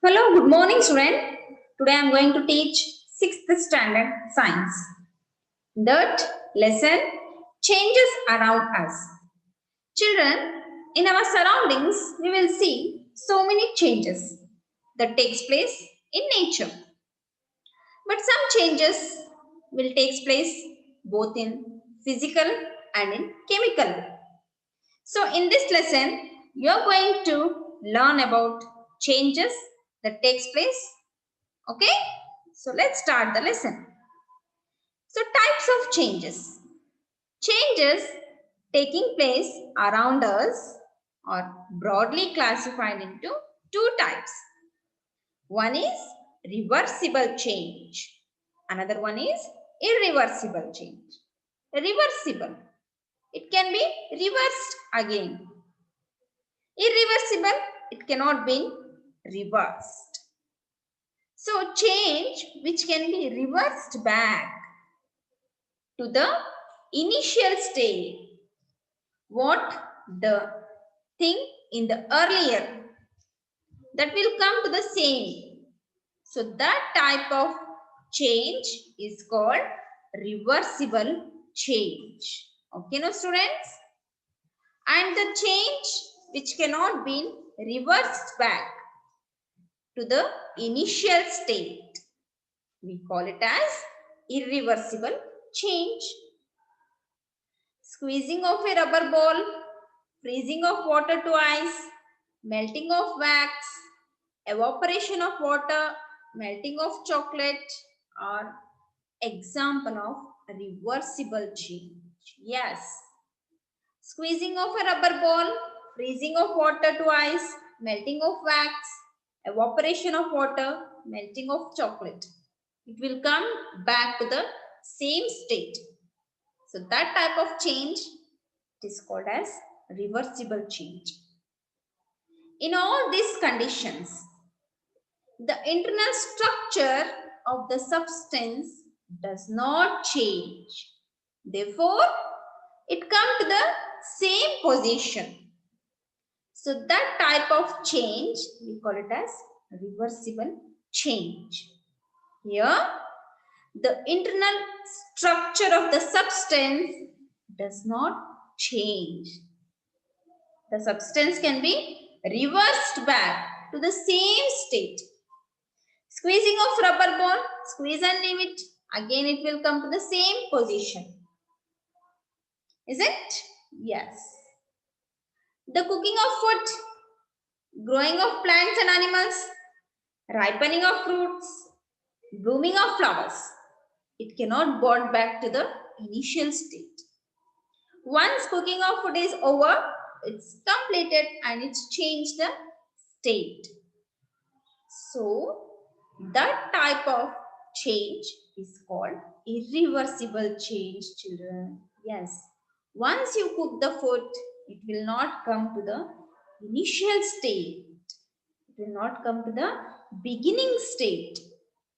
Hello, good morning, student. Today I am going to teach 6th standard science. That lesson changes around us. Children, in our surroundings, we will see so many changes that takes place in nature. But some changes will take place both in physical and in chemical. So in this lesson, you are going to learn about changes that takes place. Okay, so let's start the lesson. So types of changes. Changes taking place around us are broadly classified into two types. One is reversible change. Another one is irreversible change. Reversible. It can be reversed again. Irreversible. It cannot be reversed. So change which can be reversed back to the initial state. What the thing in the earlier that will come to the same. So that type of change is called reversible change. Okay, now students? And the change which cannot be reversed back to the initial state. We call it as irreversible change. Squeezing of a rubber ball, freezing of water to ice, melting of wax, evaporation of water, melting of chocolate are example of reversible change. Yes. Squeezing of a rubber ball, freezing of water to ice, melting of wax, evaporation of water, melting of chocolate. It will come back to the same state. So that type of change is called as reversible change. In all these conditions, the internal structure of the substance does not change. Therefore, it comes to the same position. So that type of change, we call it as reversible change. Here, the internal structure of the substance does not change. The substance can be reversed back to the same state. Squeezing of rubber ball, squeeze and leave it. Again it will come to the same position. Is it? Yes. The cooking of food, growing of plants and animals, ripening of fruits, blooming of flowers. It cannot go back to the initial state. Once cooking of food is over, it's completed and it's changed the state. So, that type of change is called irreversible change, children. Yes. Once you cook the food, it will not come to the initial state. It will not come to the beginning state.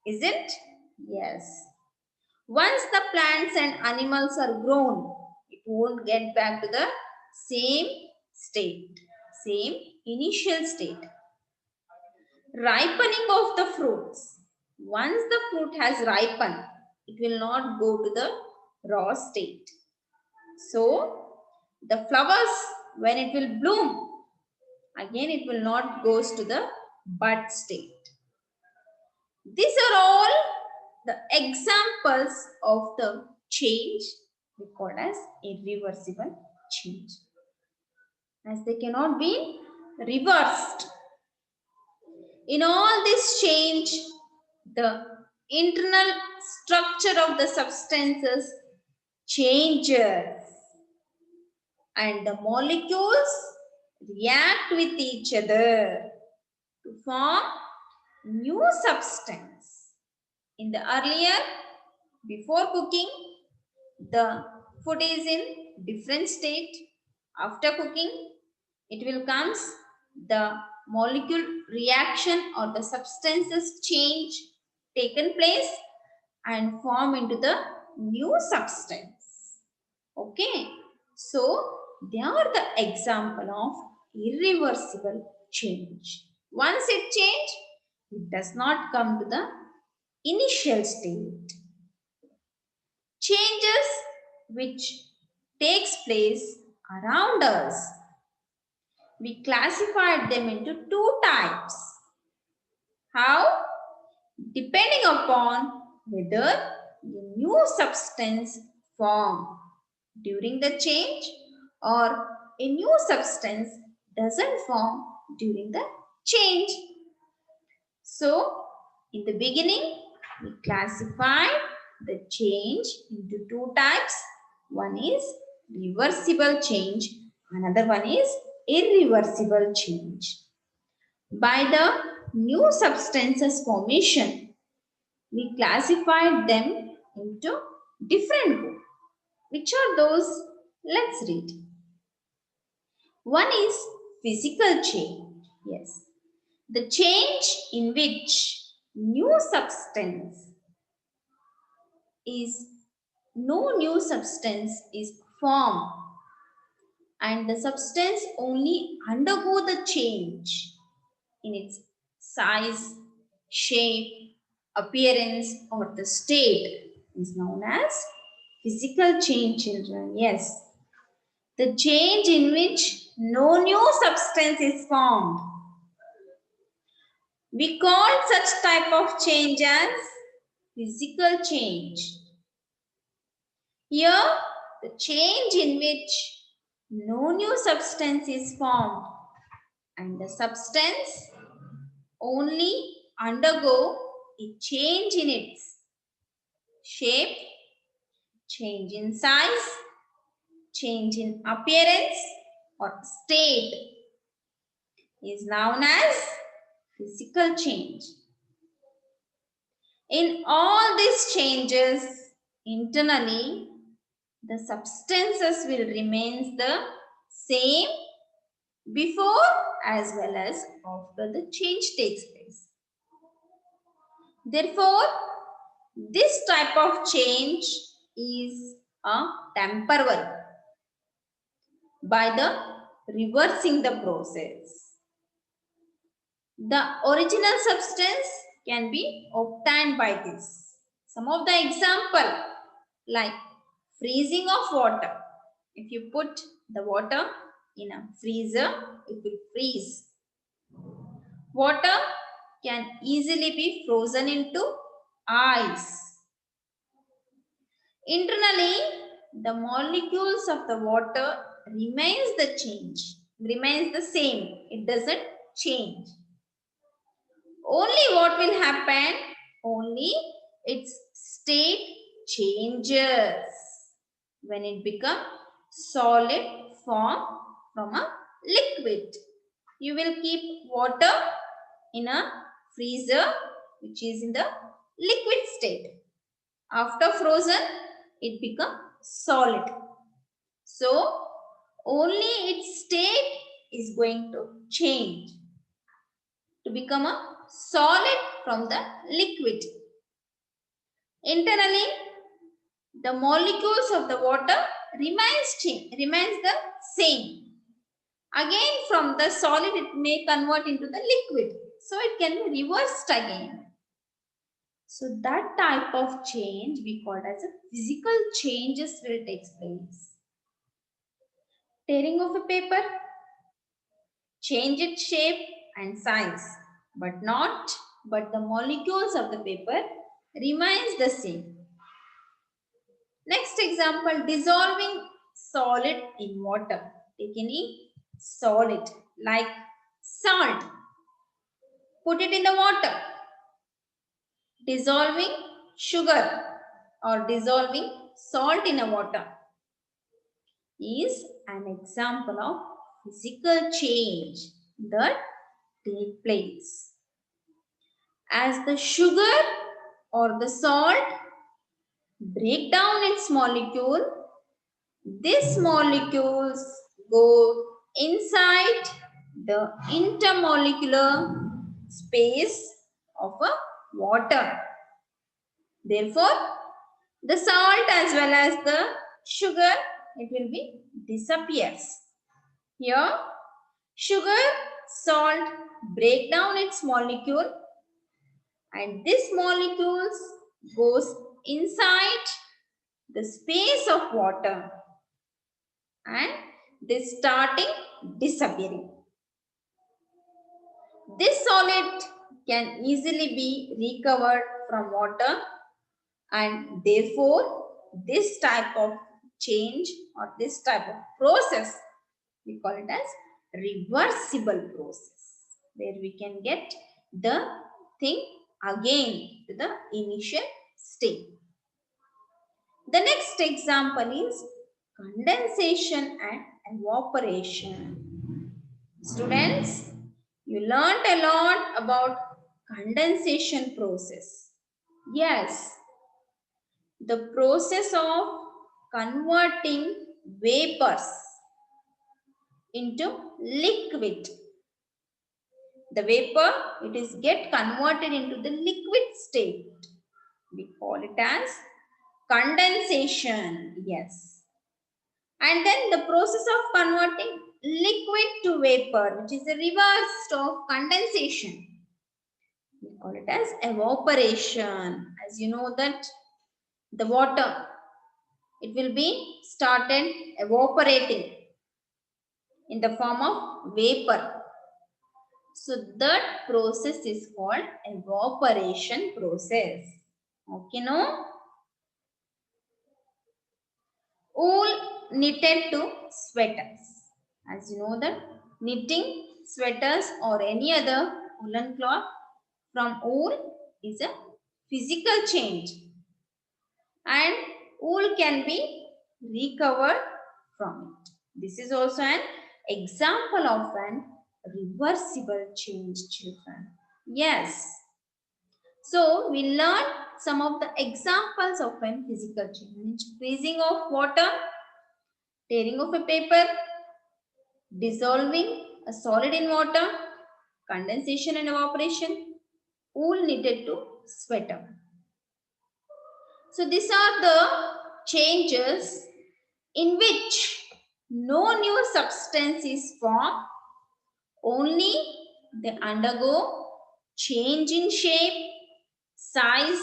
Is it? Yes. Once the plants and animals are grown, it won't get back to the same state, same initial state. Ripening of the fruits. Once the fruit has ripened, it will not go to the raw state. So, the flowers, when it will bloom, again it will not goes to the bud state. These are all the examples of the change we call as irreversible change, as they cannot be reversed. In all this change, the internal structure of the substances changes and the molecules react with each other to form new substance. In the earlier, before cooking, the food is in different state. After cooking, it will comes the molecule reaction or the substances change taken place and form into the new substance. Okay. So, they are the example of irreversible change. Once it change, It does not come to the initial state. Changes which takes place around us, we classified them into two types. How? Depending upon whether the new substance formed during the change or a new substance doesn't form during the change. So, in the beginning, we classified the change into two types. One is reversible change, another one is irreversible change. By the new substances formation, we classified them into different groups. Which are those? Let's read. One is physical change. Yes. The change in which new substance is no new substance is formed and the substance only undergo the change in its size, shape, appearance or the state is known as physical change, children. Yes. The change in which no new substance is formed. We call such type of change as physical change. Here, the change in which no new substance is formed and the substance only undergo a change in its shape, change in size, change in appearance or state is known as physical change. In all these changes, internally, the substances will remain the same before as well as after the change takes place. Therefore, this type of change is a temporal by the reversing the process. The original substance can be obtained by this. Some of the example like freezing of water. If you put the water in a freezer, it will freeze. Water can easily be frozen into ice. Internally, the molecules of the water remains the same. It doesn't change. Only what will happen? Only its state changes when it becomes solid form from a liquid. You will keep water in a freezer which is in the liquid state. After frozen, it becomes solid. So, only its state is going to change to become a solid from the liquid. Internally, the molecules of the water remains the same. Again, from the solid, it may convert into the liquid. So, it can be reversed again. So, that type of change we call as a physical changes will take place. Tearing of a paper, change its shape and size, but the molecules of the paper remains the same. Next example, dissolving solid in water. Take any solid like salt. Put it in the water. Dissolving sugar or dissolving salt in a water is an example of physical change that take place. As the sugar or the salt break down its molecule, these molecules go inside the intermolecular space of a water. Therefore, the salt as well as the sugar, it will be disappears. Here, sugar, salt break down its molecule and these molecules goes inside the space of water and they starting disappearing. This solid can easily be recovered from water and therefore this type of change or this type of process we call it as reversible process, where we can get the thing again to the initial state. The next example is condensation and evaporation. Students, you learned a lot about condensation process. Yes, the process of converting vapors into liquid. The vapor, it is get converted into the liquid state. We call it as condensation. Yes. And then the process of converting liquid to vapor, which is the reverse of condensation. We call it as evaporation. As you know that the water, it will be started evaporating in the form of vapor. So that process is called evaporation process. Okay, no? Wool knitted to sweaters. As you know that knitting sweaters or any other woolen cloth from wool is a physical change and wool can be recovered from it. This is also an example of an reversible change, children. Yes. So we learned some of the examples of an physical change. Freezing of water, tearing of a paper, dissolving a solid in water, condensation and evaporation, wool knitted to sweater. So these are the changes in which no new substance is formed, only they undergo change in shape, size,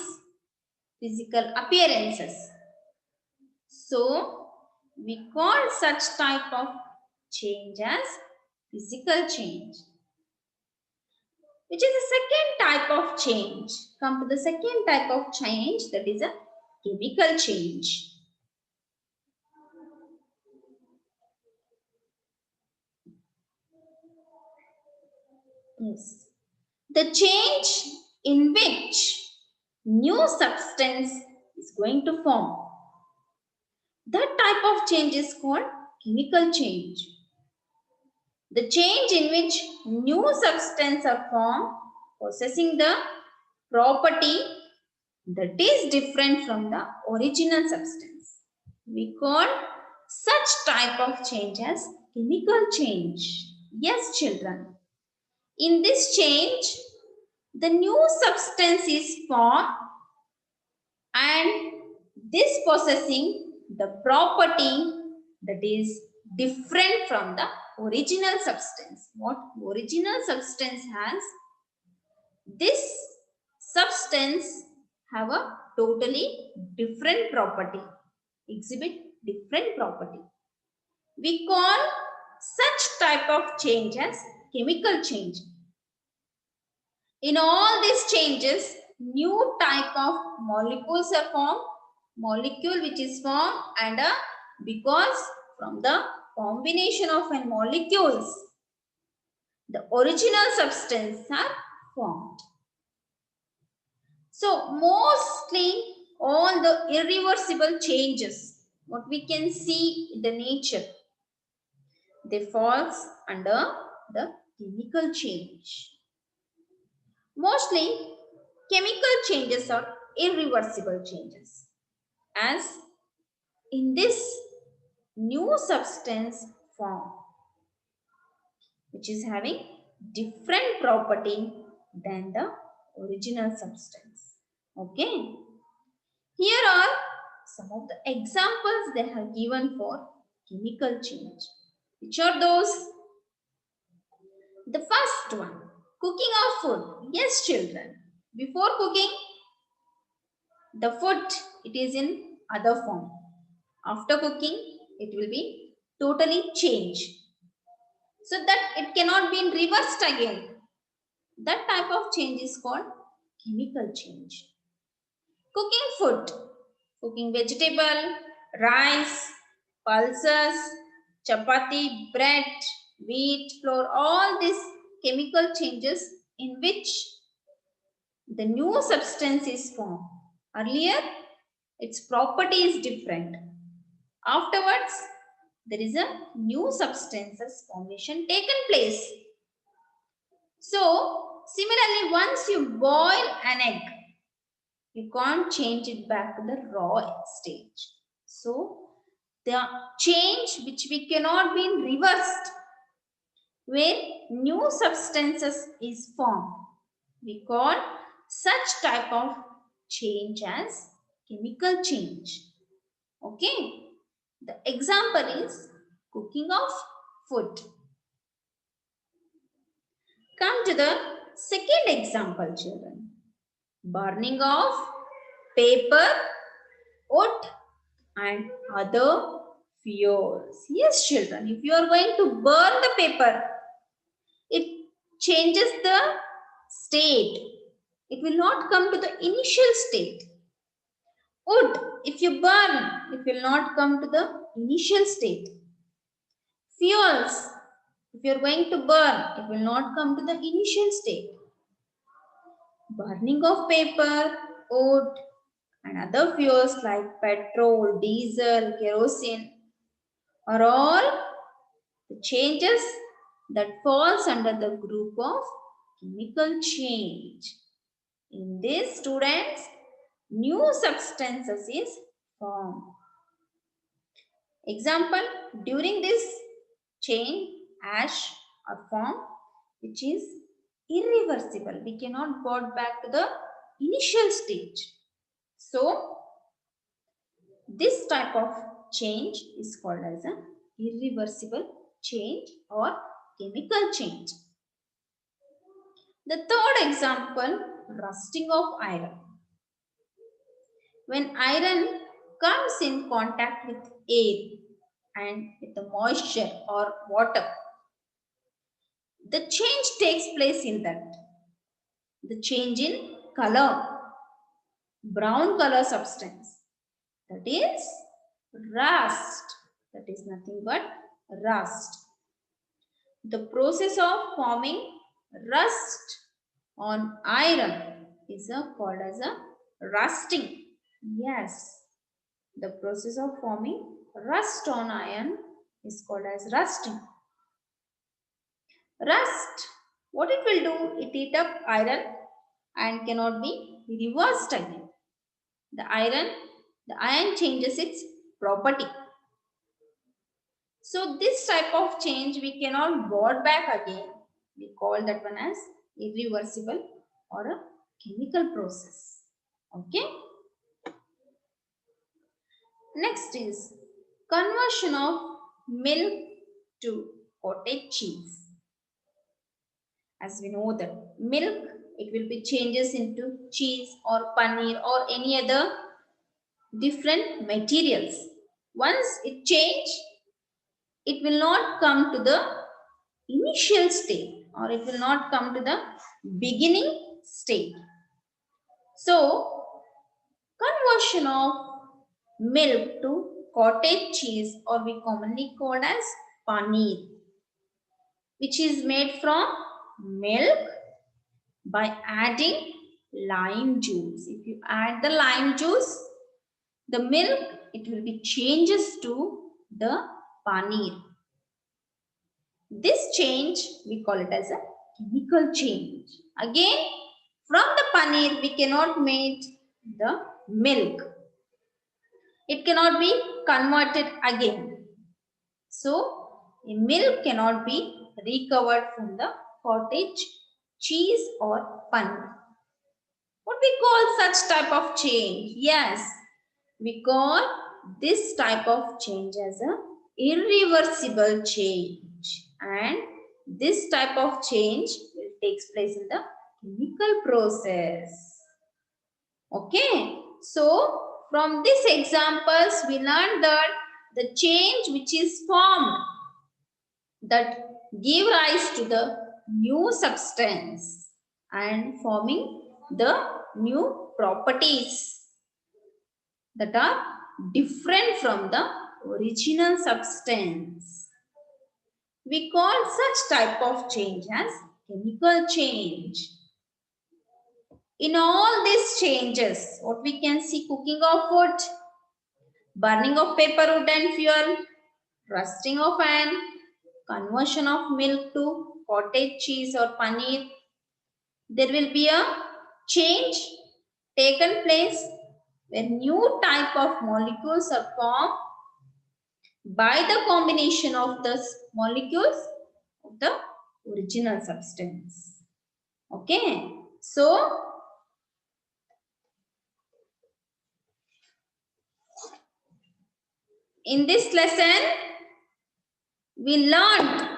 physical appearances. So we call such type of change as physical change, which is the second type of change. Come to the second type of change, that is a chemical change. Yes. The change in which new substance is going to form. That type of change is called chemical change. The change in which new substance are formed, possessing the property that is different from the original substance. We call such type of change as chemical change. Yes, children. In this change, the new substance is formed and this possessing the property that is different from the original substance. What original substance has, this substance have a totally different property, exhibit different property. We call such type of change as chemical change. In all these changes, new type of molecules are formed, molecule which is formed and because from the combination of molecules, the original substance are formed. So mostly all the irreversible changes, what we can see in the nature, they falls under the chemical change. Mostly chemical changes are irreversible changes, as in this new substance form which is having different property than the original substance. Okay. Here are some of the examples they have given for chemical change. Which are those? The first one, cooking of food. Yes, children. Before cooking, the food, it is in other form. After cooking, it will be totally changed. So that it cannot be reversed again. That type of change is called chemical change. Cooking food, cooking vegetable, rice, pulses, chapati, bread, wheat, flour, all these chemical changes in which the new substance is formed. Earlier, its property is different. Afterwards, there is a new substances formation taken place. So, similarly, once you boil an egg, you can't change it back to the raw stage. So, the change which we cannot be reversed, where new substances is formed, we call such type of change as chemical change. Okay. The example is cooking of food. Come to the second example, children. Burning of paper, wood and other fuels. Yes, children, if you are going to burn the paper, it changes the state. It will not come to the initial state. Wood, if you burn, it will not come to the initial state. Fuels, if you are going to burn, it will not come to the initial state. Burning of paper, wood, and other fuels like petrol, diesel, kerosene are all the changes that falls under the group of chemical change. In this, students, new substances is formed. Example, during this change, ash are formed, which is irreversible. We cannot go back to the initial stage. So, this type of change is called as a irreversible change or chemical change. The third example, rusting of iron. When iron comes in contact with air and with the moisture or water, the change takes place in that. The change in color, brown color substance, that is rust. That is nothing but rust. The process of forming rust on iron is called as a rusting. Yes, the process of forming rust on iron is called as rusting. Rust, what it will do? It eat up iron and cannot be reversed again. The iron changes its property. So this type of change we cannot brought back again. We call that one as irreversible or a chemical process. Okay. Next is conversion of milk to cottage cheese. As we know that milk, it will be changes into cheese or paneer or any other different materials. Once it change, it will not come to the initial state or it will not come to the beginning state. So, conversion of milk to cottage cheese or we commonly call as paneer, which is made from milk by adding lime juice. If you add the lime juice, the milk, it will be changes to the paneer. This change, we call it as a chemical change. Again, from the paneer, we cannot make the milk. It cannot be converted again. So, a milk cannot be recovered from the cottage cheese or paneer. What we call such type of change? Yes, we call this type of change as a irreversible change. And this type of change will take place in the chemical process. Okay. So from these examples, we learned that the change which is formed that give rise to the new substance and forming the new properties that are different from the original substance. We call such type of change as chemical change. In all these changes, what we can see: cooking of wood, burning of paper, wood and fuel, rusting of iron, conversion of milk to cottage cheese or paneer. There will be a change taken place where new type of molecules are formed by the combination of the molecules of the original substance. Okay. So, in this lesson, we learned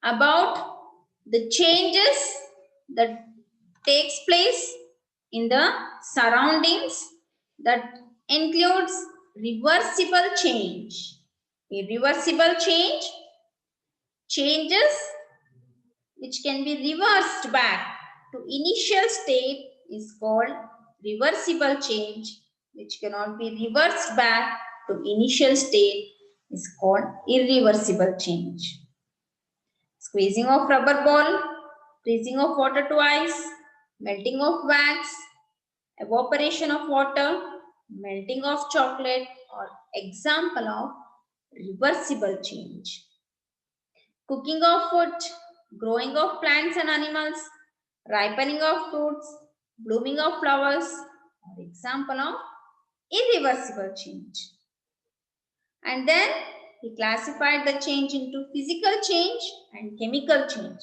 about the changes that takes place in the surroundings, that includes reversible change. Irreversible change, changes which can be reversed back to initial state, is called reversible change, which cannot be reversed back to initial state is called irreversible change. Squeezing of rubber ball, freezing of water to ice, melting of wax, evaporation of water, melting of chocolate are example of reversible change. Cooking of food, growing of plants and animals, ripening of fruits, blooming of flowers are example of irreversible change. And then he classified the change into physical change and chemical change.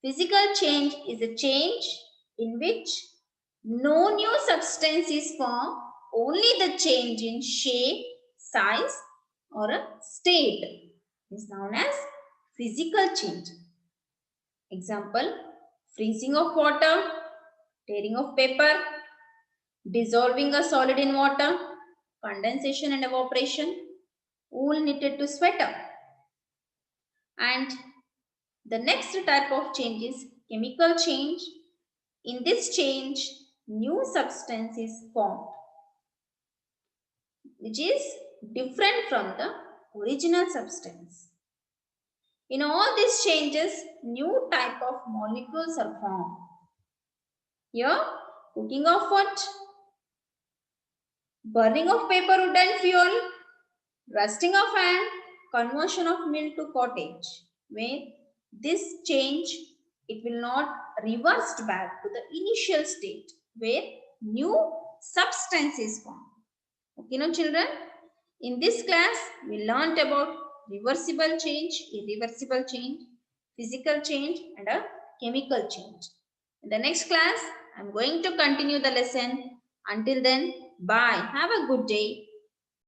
Physical change is a change in which no new substance is formed, only the change in shape, size or a state is known as physical change. Example: freezing of water, tearing of paper, dissolving a solid in water, condensation and evaporation, wool knitted to sweater. And the next type of change is chemical change. In this change, new substance is formed, which is different from the original substance. In all these changes, new type of molecules are formed. Here, cooking of wood, burning of paper, wood and fuel, rusting of iron, conversion of milk to cottage. Where this change, it will not reversed back to the initial state where new substance is formed. Okay, now children, in this class we learnt about reversible change, irreversible change, physical change and a chemical change. In the next class, I am going to continue the lesson. Until then, bye. Have a good day.